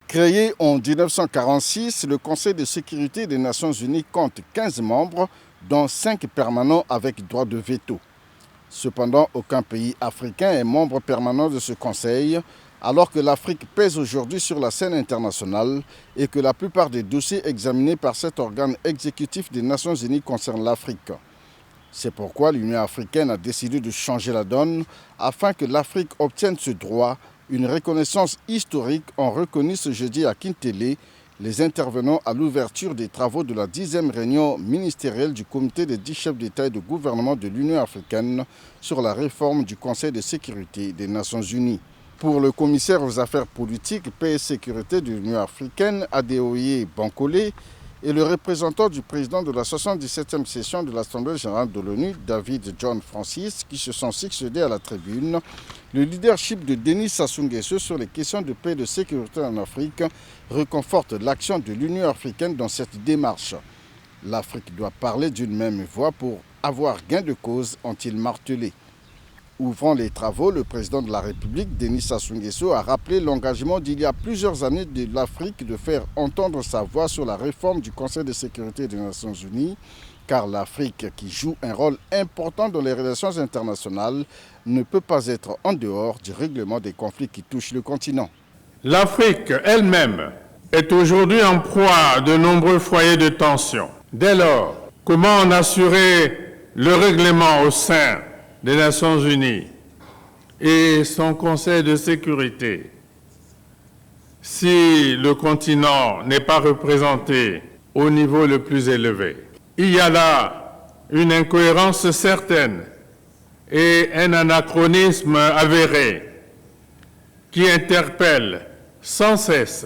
Créé en 1946, le Conseil de sécurité des Nations Unies compte 15 membres, dont 5 permanents avec droit de veto. Cependant, aucun pays africain est membre permanent de ce Conseil, alors que l'Afrique pèse aujourd'hui sur la scène internationale et que la plupart des dossiers examinés par cet organe exécutif des Nations Unies concernent l'Afrique. C'est pourquoi l'Union africaine a décidé de changer la donne afin que l'Afrique obtienne ce droit, une reconnaissance historique ont reconnu ce jeudi à Kintélé les intervenants à l'ouverture des travaux de la 10e réunion ministérielle du comité des 10 chefs d'État et de gouvernement de l'Union africaine sur la réforme du Conseil de sécurité des Nations Unies. Pour le commissaire aux affaires politiques, paix et sécurité de l'Union africaine, Adéoye Bankole, et le représentant du président de la 77e session de l'Assemblée générale de l'ONU, David John Francis, qui se sont succédés à la tribune, le leadership de Denis Sassou Nguesso sur les questions de paix et de sécurité en Afrique réconforte l'action de l'Union africaine dans cette démarche. L'Afrique doit parler d'une même voix pour avoir gain de cause, ont-ils martelé. Ouvrant les travaux, le président de la République, Denis Sassou Nguesso, a rappelé l'engagement d'il y a plusieurs années de l'Afrique de faire entendre sa voix sur la réforme du Conseil de sécurité des Nations Unies, car l'Afrique, qui joue un rôle important dans les relations internationales, ne peut pas être en dehors du règlement des conflits qui touchent le continent. L'Afrique elle-même est aujourd'hui en proie à de nombreux foyers de tension. Dès lors, comment en assurer le règlement au sein des Nations Unies et son Conseil de sécurité si le continent n'est pas représenté au niveau le plus élevé? Il y a là une incohérence certaine et un anachronisme avéré qui interpelle sans cesse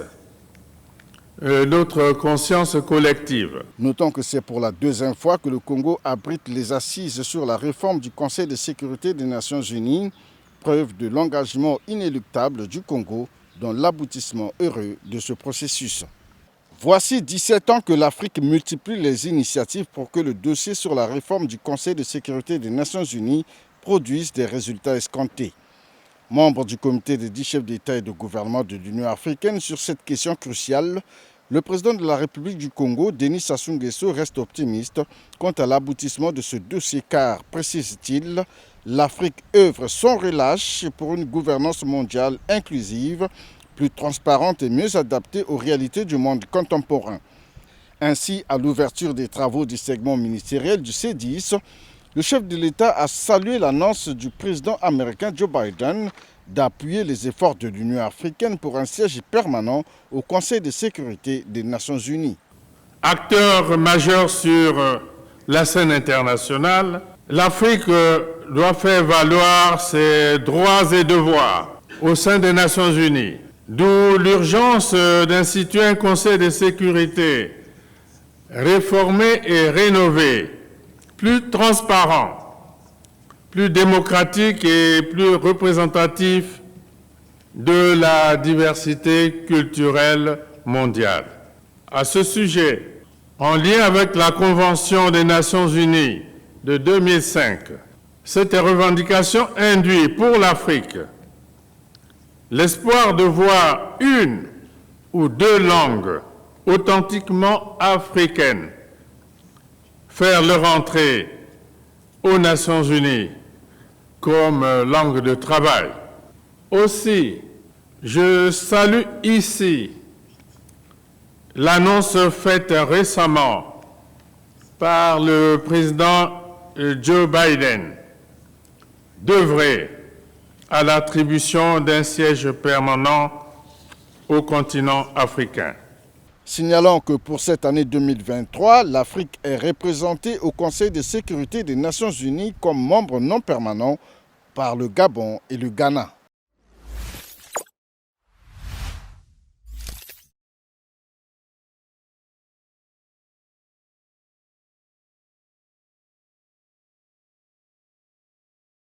notre conscience collective. Notons que c'est pour la deuxième fois que le Congo abrite les assises sur la réforme du Conseil de sécurité des Nations Unies, preuve de l'engagement inéluctable du Congo dans l'aboutissement heureux de ce processus. Voici 17 ans que l'Afrique multiplie les initiatives pour que le dossier sur la réforme du Conseil de sécurité des Nations Unies produise des résultats escomptés. Membre du comité des 10 chefs d'État et de gouvernement de l'Union africaine sur cette question cruciale, le président de la République du Congo, Denis Sassou Nguesso, reste optimiste quant à l'aboutissement de ce dossier car, précise-t-il, l'Afrique œuvre sans relâche pour une gouvernance mondiale inclusive, plus transparente et mieux adaptée aux réalités du monde contemporain. Ainsi, à l'ouverture des travaux du segment ministériel du C10, le chef de l'État a salué l'annonce du président américain Joe Biden d'appuyer les efforts de l'Union africaine pour un siège permanent au Conseil de sécurité des Nations Unies. Acteur majeur sur la scène internationale, l'Afrique doit faire valoir ses droits et devoirs au sein des Nations Unies, d'où l'urgence d'instituer un Conseil de sécurité réformé et rénové, plus transparent, plus démocratique et plus représentatif de la diversité culturelle mondiale. À ce sujet, en lien avec la Convention des Nations Unies de 2005, cette revendication induit pour l'Afrique l'espoir de voir une ou deux langues authentiquement africaines faire leur entrée aux Nations Unies comme langue de travail. Aussi, je salue ici l'annonce faite récemment par le président Joe Biden d'œuvrer à l'attribution d'un siège permanent au continent africain. Signalant que pour cette année 2023, l'Afrique est représentée au Conseil de sécurité des Nations Unies comme membre non permanent par le Gabon et le Ghana.